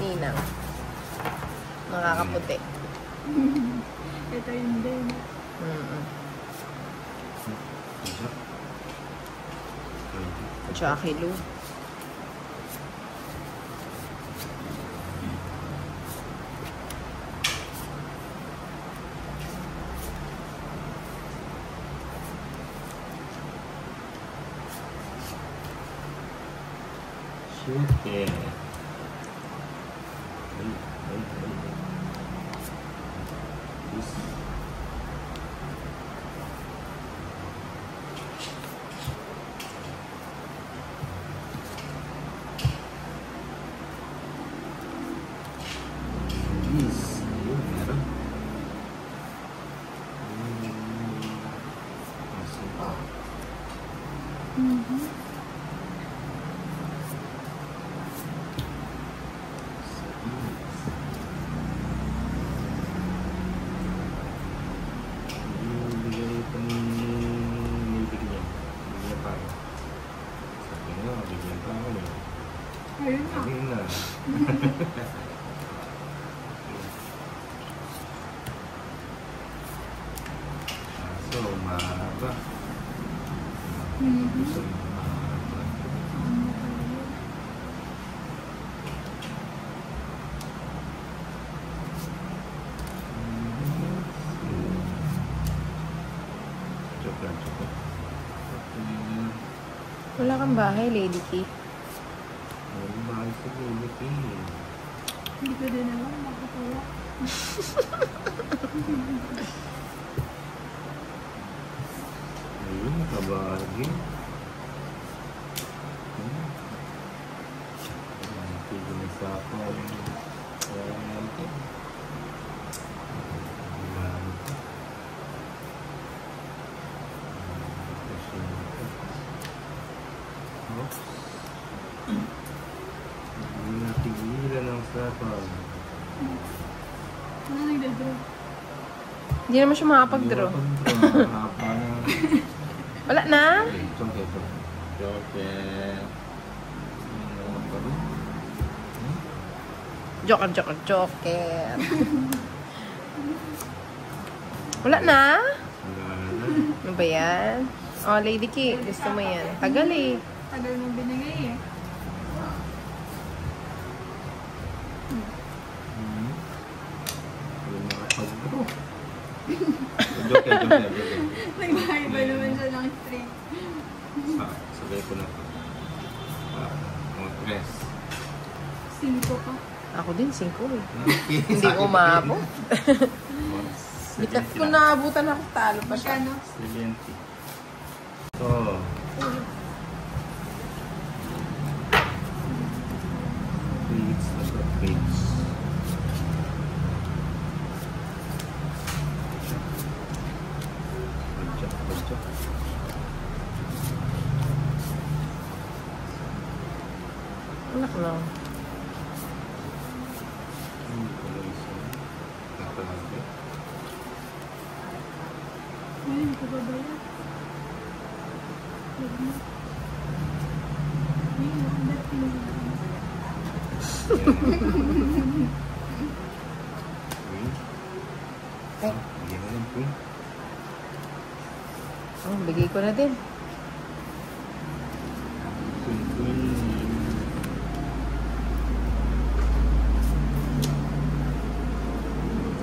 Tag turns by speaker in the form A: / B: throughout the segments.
A: Ninang. Nakakaputi.
B: Ito yung din.
A: Jackie Lou.
C: Okay.
B: Ayun na.
C: Ayun na. So, mahaba. So, mahaba. Joke lang, joke lang.
A: Wala kang bahay, Lady Key.
C: Mahal sa Lady Key.
B: Hindi ko din alam. Bakit wala?
C: Ayun, kabagi. Tigil na sa ako. Hindi natigilan ang sapaw.
B: Ano nagdadraw?
A: Hindi naman siya makapag-draw.
C: Hapa na.
A: Wala na?
C: Joke.
A: Joker. Wala na? Ano ba yan? Oh, Lady Key. Gusto mo yan. Tagal eh.
B: Tagal nung binigay eh.
C: Joke.
B: Nagbahay ba naman siya ng straight?
C: Sabay ko na. Mga tres.
B: 5 pa.
A: Ako din, 5 eh. Hindi ko maabot. Bikat ko naabutan ako, talo pa siya.
B: Magkano?
C: 70. So, plates na sa plates. Badyak.
A: Anak lang.
B: Ayun, ko ba ba yan? Ayun, ang dating.
A: Oh, bigay ko na din.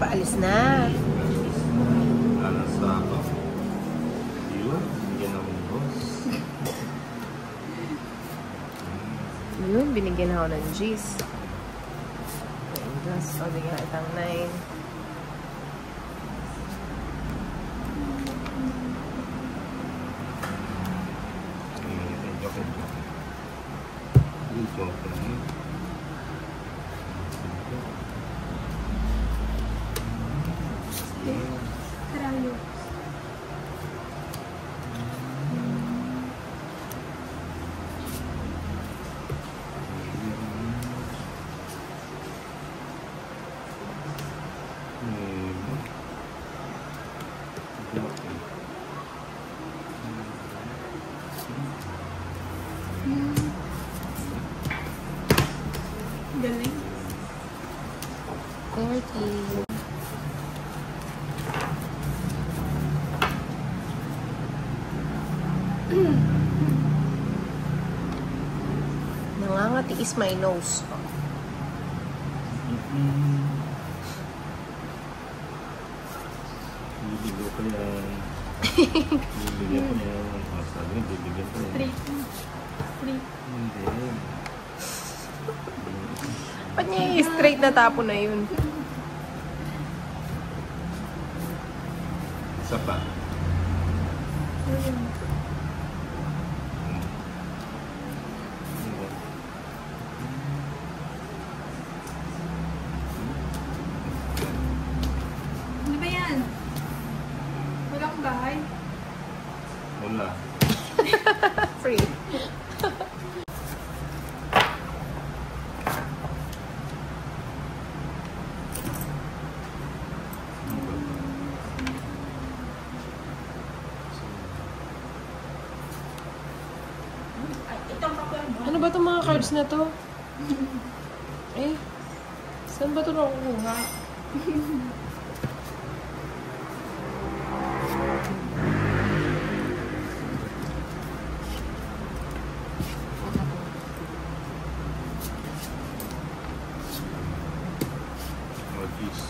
A: Paalis na.
C: Sa ako. Yun, bigyan ako ng boss.
A: Yun, binigyan ako ng G's. Just, o, bigyan itang 9.
B: Karayo. Galing.
A: 40. Nangangati is my nose.
C: Bibigyan ko yan. Bibigyan ko yan. Sabi niya, bibigyan ko yan.
B: Straight. Straight.
C: Hindi.
A: Ba't niya i-straight na tapo na yun?
C: Isa pa.
B: Ayun. Ano ba yan? Walang bahay?
C: Wala.
A: Free. Ano ba itong mga cards na to? Eh, saan ba ito nakukuha?
C: Oh, jeez.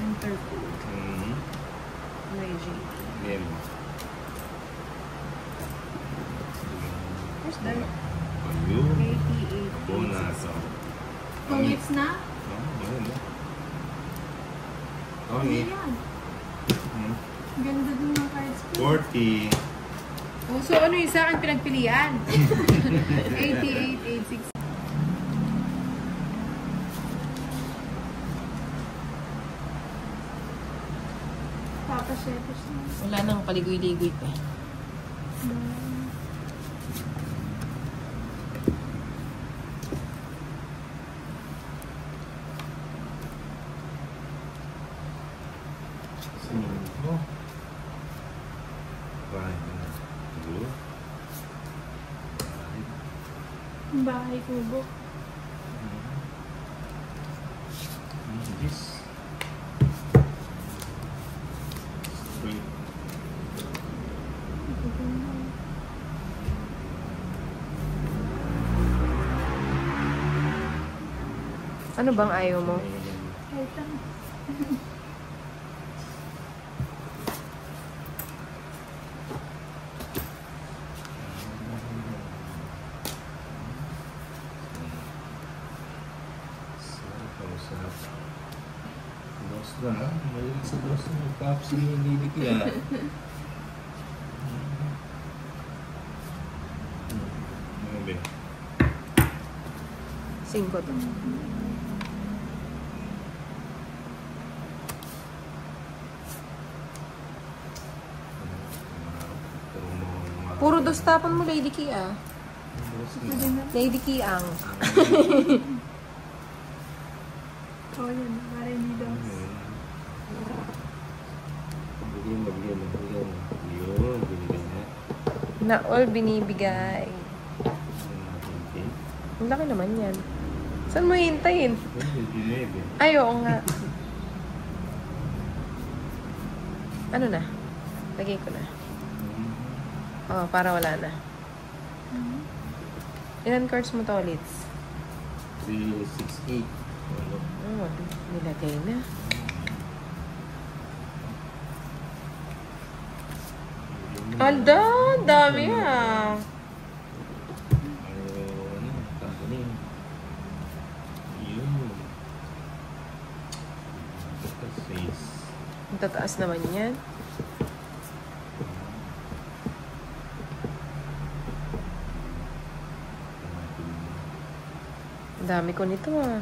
A: Enter code. Reggie.
C: Game.
A: Where's that?
C: Ayun.
A: 88.
C: Bonus.
B: Kung it's na?
C: Ayun.
B: Ano
C: Okay.
B: yan? Ganda din ng cards ko.
C: 40.
A: Oh, so ano yung sa akin pinagpilian? 88, 86.
B: Papa Shepherd's na.
A: Wala nang paligoy-ligoy pa.
C: Cinco. Good.
B: Bahay kubo.
C: This. Straight.
A: Ano bang ayaw mo?
B: Kahit ano.
C: Dos na, ha? Mahilig sa dos na. Magpapsi yung lilik yan. Ano ba?
A: 5 to. Puro dos tapon mo, Lady Key, ah. Lady Key ang.
B: Oh, yun. Para hindi daw.
C: Bigyan. Yun, binigyan niya.
A: Na all binibigay.
C: Okay.
A: Ang laki naman yan. Saan mo hintayin?
C: Medyo
A: Ay, oo nga. Ano na? Lagay ko na. Oo, para wala na. Ilan cards mo to ulit?
C: 3, 6, 8.
A: Oo, nilagay na. Alda, dami ah. Ang tataas naman yan. Ang dami ko nito ah.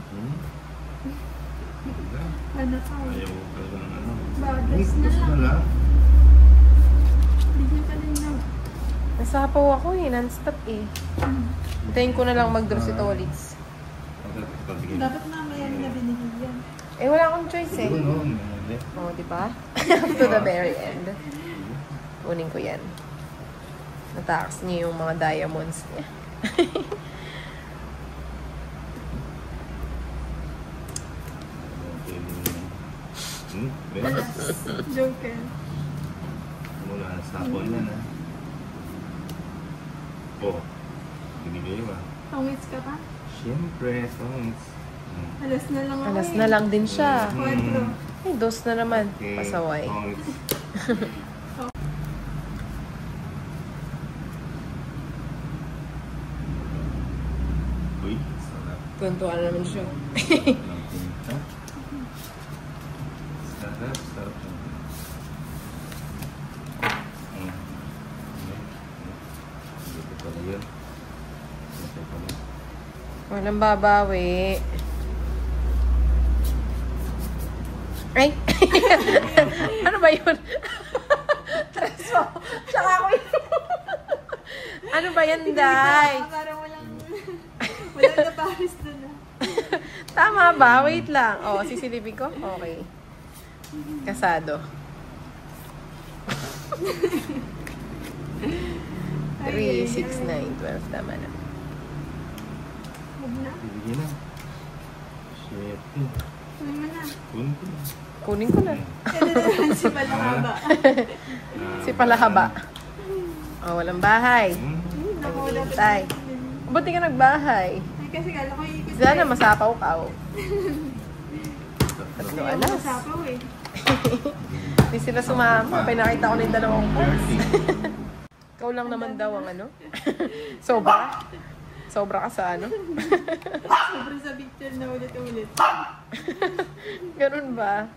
B: Ano ka?
C: Ayaw ka lang ano.
B: Bagas na lang. Bigyan ka din na.
A: Nasapaw ako eh, non-stop eh. Hintayin ko na lang mag-draw si Tolitz.
B: Dapat mamaya na binigyan.
A: Eh, wala akong choice eh. Oo, di ba? Up to the very end. Kunin ko yan. Natakas niya yung mga diamonds niya.
B: Joker.
C: Mula sa hapon na na. Oh, binigay ba?
B: Pangits ka pa?
C: Siyempre, songs.
B: Alas na lang ako
A: Alas na lang din siya.
B: 4.
A: Ay, dos na naman.
C: Okay,
A: Pasaway.
C: songs. Uy, sarap.
A: Tuntuan na naman siya.
C: Ang tinta. Sarap, sarap. Dito pala yun. Dito pala.
A: Walang babawi. Ay! Ano ba yun? Tres mo. Tsaka ako yun. Ano ba yan, Day?
B: Parang walang naparis doon na.
A: Tama ba? Wait lang. Oh, sisilipin ko? Okay. Kasado. 3, 6, 9, 12. Tama na.
B: Huwag na.
C: Bibigyan na. Shit.
B: Huwag mo na.
C: Kunti.
A: Kunin ko na.
B: Kaya naman si Palahaba.
A: Si Palahaba. Oh, walang bahay.
B: Naku, wala pa
A: Tay.
B: din.
A: Buti ka nagbahay.
B: Ay, kasi kala ko ikot.
A: Sana masapaw ka. Oh. Tatlo
B: Ayaw
A: alas.
B: masapaw eh.
A: Hindi sila sumama. Pinakita ko na yung dalawang cards. Ikaw lang naman daw ang ano. Sobra. Sobra ka sa ano.
B: Sobrang sa picture na ulit-ulit.
A: Ganun ba?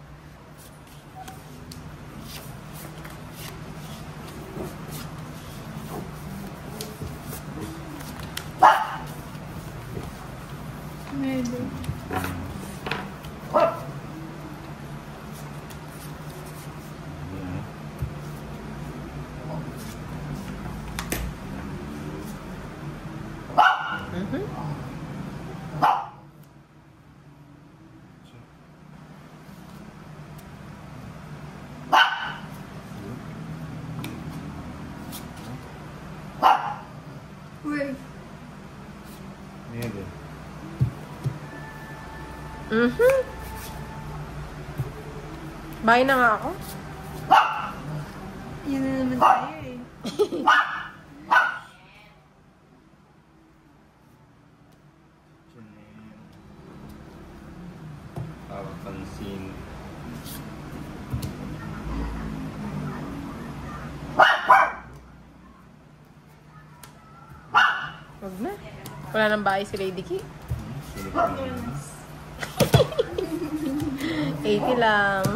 B: Medyo. Uy.
C: Meron.
A: Bahay na nga ako.
B: Yan na naman tayo eh.
C: Papansin.
A: Wag na. Wala nang bahay si Lady Ki. 80 lang.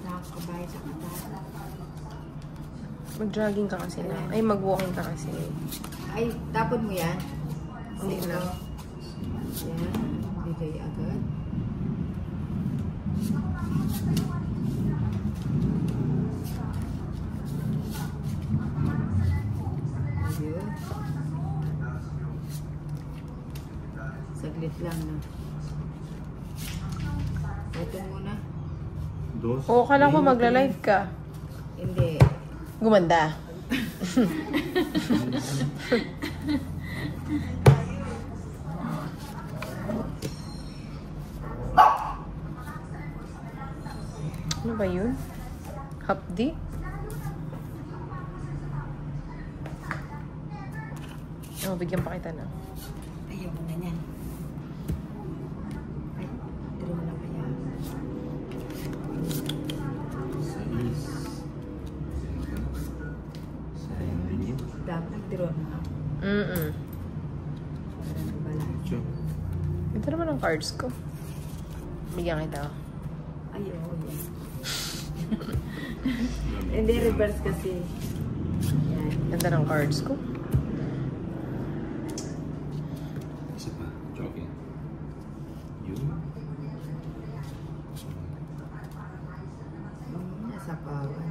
B: Nakakabahay sa kata.
A: Mag-jogging ka kasi na. Ay, mag-walking ka kasi.
D: Ay, tapon mo yan?
A: Hindi na.
D: Yan, bigay agad. Ayun. Saglit lang, no? Ito muna.
C: Dos.
A: Oo, kala ko magla-live ka.
D: Hindi.
A: Gumanda. Ano ba yun? Hapdi? Oh, bigyan pa kita na.
D: Ayaw mo na yan. Ay, draw na kaya.
C: Sais. Sayang din yun.
D: Dapat draw na.
A: Mm-mm.
D: Para nagbalance.
C: Diyo.
A: Ito naman ang cards ko. Bigyan kita.
D: Ayaw, yan. Hindi, reverse kasi. Yan.
A: Ganda ng cards ko.
C: Isa pa. Joking. Yun.
D: Nasa kawan.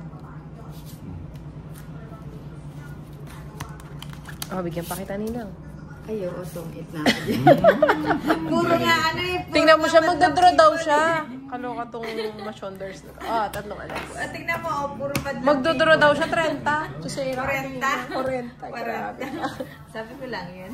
A: Oh, bigyan pa kita ninang.
D: Ay, oo, sungit na ako dyan. Puro nga ano eh.
A: Tingnan mo siya, magdodraw daw siya. Kaloka tong mashonders na to. Ah, tatlong alas.
D: Tingnan mo, oh, puro madlang.
A: Magdodraw daw siya, 30.
D: 40?
A: 40.
D: 40. Sabi ko lang yun.